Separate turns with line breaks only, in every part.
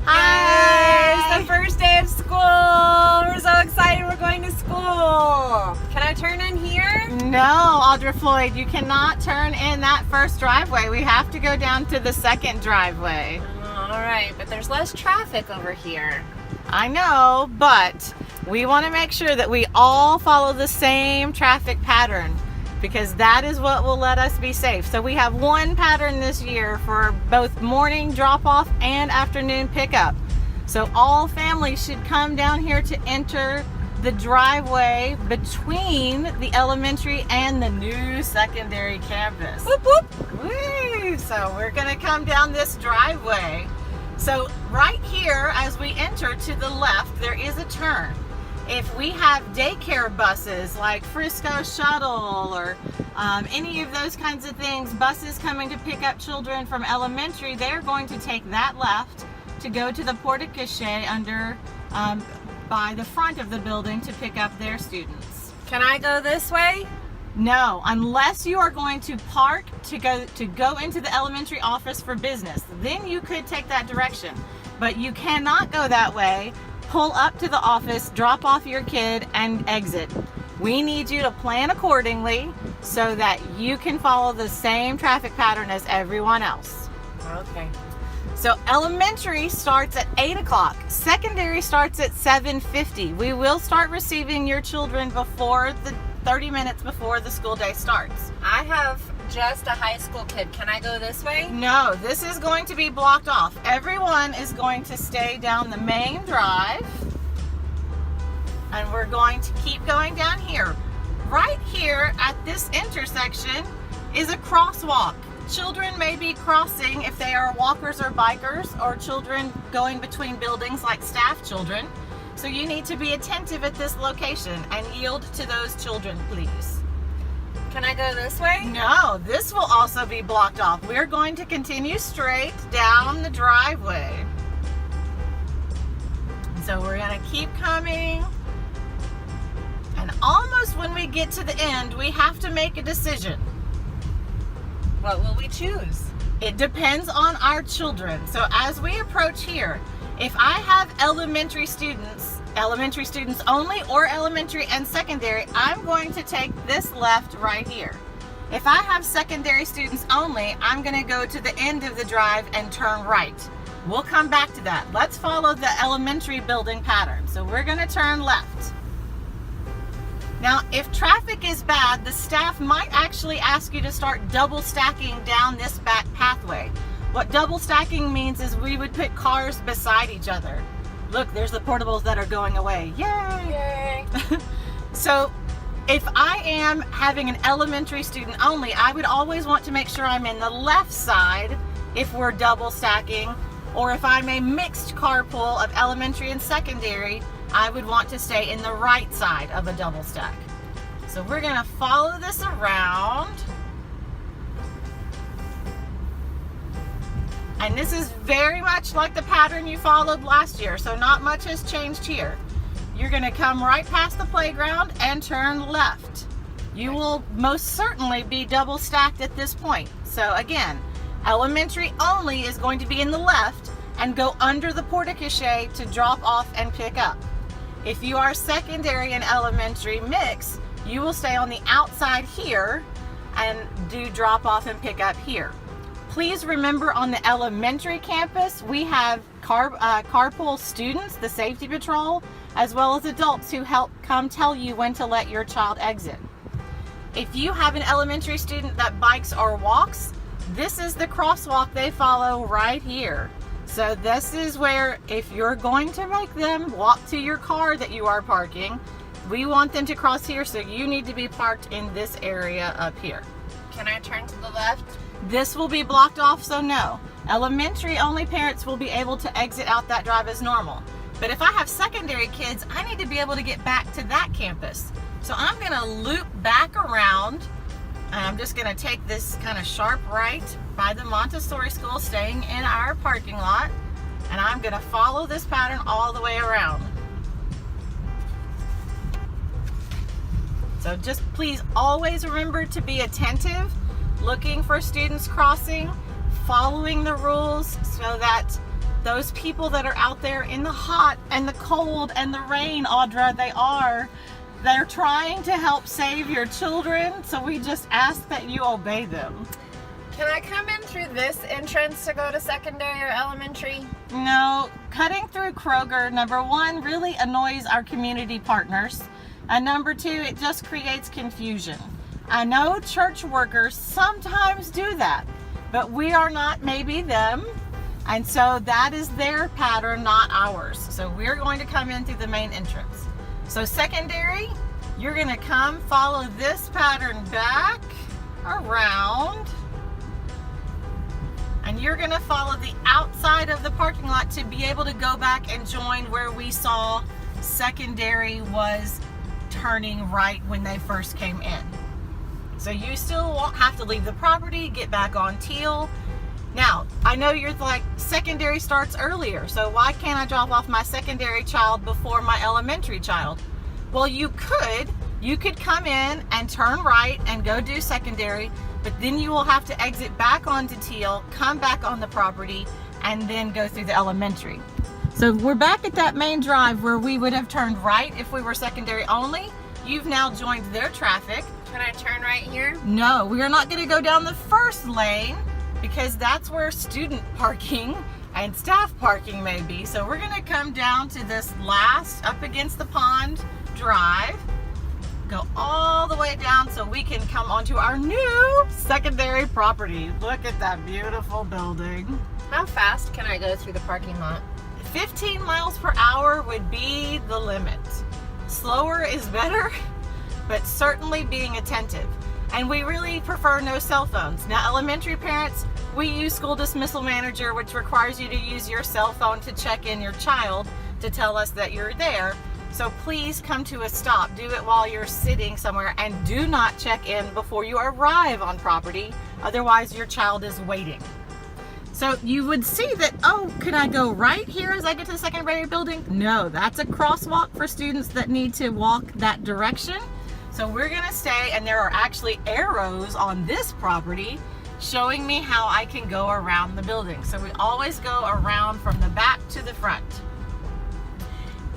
Hi! It's the first day of school. We're so excited we're going to school. Can I turn in here?
No, Audra Floyd, you cannot turn in that first driveway. We have to go down to the second driveway.
All right, but there's less traffic over here.
I know, but we want to make sure that we all follow the same traffic pattern because that is what will let us be safe. So we have one pattern this year for both morning drop-off and afternoon pickup. So all families should come down here to enter the driveway between the elementary and the new secondary campus.
Whoop, whoop.
Woo! So we're going to come down this driveway. So right here, as we enter to the left, there is a turn. If we have daycare buses like Frisco Shuttle or any of those kinds of things, buses coming to pick up children from elementary, they're going to take that left to go to the porte-cochere under by the front of the building to pick up their students.
Can I go this way?
No, unless you are going to park to go into the elementary office for business. Then you could take that direction. But you cannot go that way. Pull up to the office, drop off your kid, and exit. We need you to plan accordingly so that you can follow the same traffic pattern as everyone else.
Okay.
So elementary starts at 8 o'clock. Secondary starts at 7:50. We will start receiving your children before the 30 minutes before the school day starts.
I have just a high school kid. Can I go this way?
No, this is going to be blocked off. Everyone is going to stay down the main drive. And we're going to keep going down here. Right here at this intersection is a crosswalk. Children may be crossing if they are walkers or bikers, or children going between buildings like staff children. So you need to be attentive at this location and yield to those children, please.
Can I go this way?
No, this will also be blocked off. We're going to continue straight down the driveway. So we're going to keep coming. And almost when we get to the end, we have to make a decision.
What will we choose?
It depends on our children. So as we approach here, if I have elementary students only, or elementary and secondary, I'm going to take this left right here. If I have secondary students only, I'm going to go to the end of the drive and turn right. We'll come back to that. Let's follow the elementary building pattern. So we're going to turn left. Now, if traffic is bad, the staff might actually ask you to start double stacking down this back pathway. What double stacking means is we would put cars beside each other. Look, there's the portables that are going away. Yay!
Yay!
So if I am having an elementary student only, I would always want to make sure I'm in the left side if we're double stacking, or if I'm a mixed carpool of elementary and secondary, I would want to stay in the right side of a double stack. So we're going to follow this around. And this is very much like the pattern you followed last year, so not much has changed here. You're going to come right past the playground and turn left. You will most certainly be double stacked at this point. So again, elementary only is going to be in the left and go under the porte-cochere to drop off and pick up. If you are secondary and elementary mix, you will stay on the outside here and do drop off and pick up here. Please remember, on the elementary campus, we have carpool students, the safety patrol, as well as adults who help come tell you when to let your child exit. If you have an elementary student that bikes or walks, this is the crosswalk they follow right here. So this is where, if you're going to make them walk to your car that you are parking, we want them to cross here, so you need to be parked in this area up here.
Can I turn to the left?
This will be blocked off, so no. Elementary only parents will be able to exit out that drive as normal. But if I have secondary kids, I need to be able to get back to that campus. So I'm going to loop back around, and I'm just going to take this kind of sharp right by the Montessori school, staying in our parking lot, and I'm going to follow this pattern all the way around. So just please always remember to be attentive, looking for students crossing, following the rules so that those people that are out there in the hot and the cold and the rain, Audra, they're trying to help save your children, so we just ask that you obey them.
Can I come in through this entrance to go to secondary or elementary?
No, cutting through Kroger, number one, really annoys our community partners. And number two, it just creates confusion. I know church workers sometimes do that, but we are not maybe them. And so that is their pattern, not ours. So we're going to come in through the main entrance. So secondary, you're gonna come follow this pattern back around, and you're gonna follow the outside of the parking lot to be able to go back and join where we saw secondary was turning right when they first came in. So you still won't have to leave the property, get back on Teal. Now, I know you're like, secondary starts earlier, so why can't I drop off my secondary child before my elementary child? Well, you could come in and turn right and go do secondary, but then you will have to exit back onto Teal, come back on the property, and then go through the elementary. So we're back at that main drive where we would have turned right if we were secondary only. You've now joined their traffic.
Can I turn right here?
No, we are not going to go down the first lane because that's where student parking and staff parking may be. So we're going to come down to this last up against the pond drive, go all the way down so we can come onto our new secondary property. Look at that beautiful building.
How fast can I go through the parking lot?
15 miles per hour would be the limit. Slower is better, but certainly being attentive. And we really prefer no cell phones. Now, elementary parents, we use School Dismissal Manager, which requires you to use your cell phone to check in your child to tell us that you're there. So please come to a stop. Do it while you're sitting somewhere, and do not check in before you arrive on property. Otherwise, your child is waiting. So you would see that, oh, can I go right here as I get to the secondary building? No, that's a crosswalk for students that need to walk that direction. So we're gonna stay, and there are actually arrows on this property showing me how I can go around the building. So we always go around from the back to the front.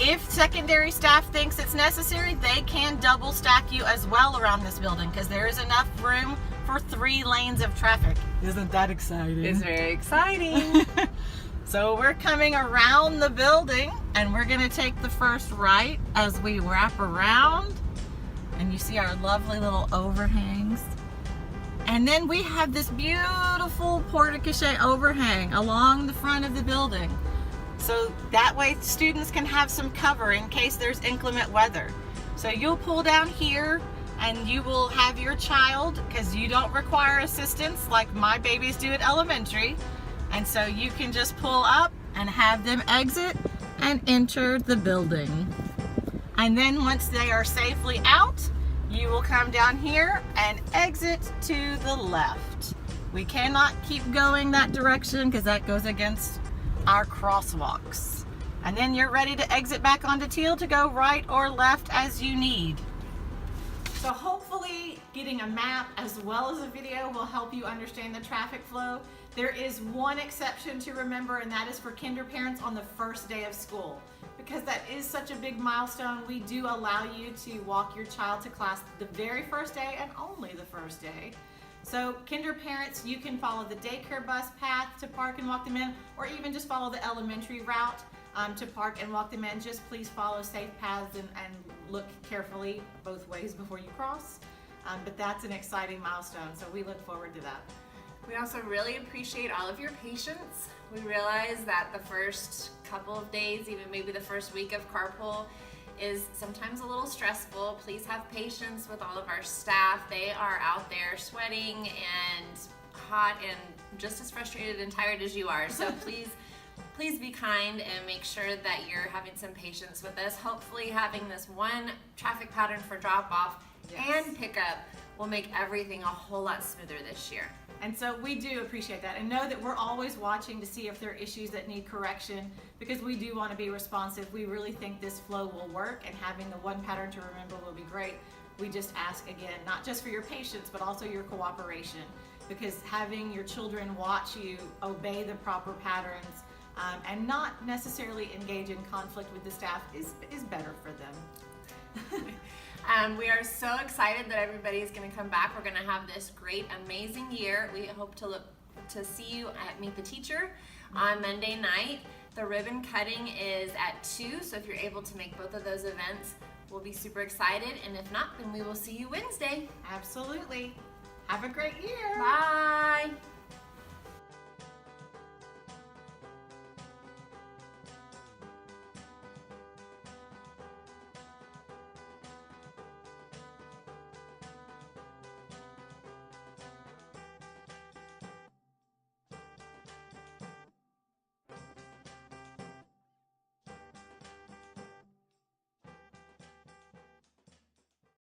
If secondary staff thinks it's necessary, they can double stack you as well around this building because there is enough room for 3 lanes of traffic. Isn't that exciting?
It's very exciting.
So we're coming around the building, and we're gonna take the first right as we wrap around. And you see our lovely little overhangs. And then we have this beautiful porte-cochere overhang along the front of the building. So that way students can have some cover in case there's inclement weather. So you'll pull down here and you will have your child, because you don't require assistance like my babies do at elementary. And so you can just pull up and have them exit and enter the building. And then once they are safely out, you will come down here and exit to the left. We cannot keep going that direction because that goes against our crosswalks. And then you're ready to exit back onto Teal to go right or left as you need. So hopefully getting a map as well as a video will help you understand the traffic flow. There is one exception to remember, and that is for kinder parents on the first day of school. Because that is such a big milestone, we do allow you to walk your child to class the very first day and only the first day. So kinder parents, you can follow the daycare bus path to park and walk them in, or even just follow the elementary route to park and walk them in. Just please follow safe paths and look carefully both ways before you cross. But that's an exciting milestone, so we look forward to that.
We also really appreciate all of your patience. We realize that the first couple of days, even maybe the first week of carpool, is sometimes a little stressful. Please have patience with all of our staff. They are out there sweating and hot and just as frustrated and tired as you are. So please be kind and make sure that you're having some patience with us. Hopefully having this one traffic pattern for drop-off and pickup will make everything a whole lot smoother this year.
And so we do appreciate that, and know that we're always watching to see if there are issues that need correction, because we do want to be responsive. We really think this flow will work, and having the one pattern to remember will be great. We just ask again, not just for your patience, but also your cooperation, because having your children watch you obey the proper patterns and not necessarily engage in conflict with the staff is better for them.
We are so excited that everybody's going to come back. We're going to have this great, amazing year. We hope to see you at Meet the Teacher on Monday night. The ribbon cutting is at 2, so if you're able to make both of those events, we'll be super excited. And if not, then we will see you Wednesday.
Absolutely. Have a great year.
Bye.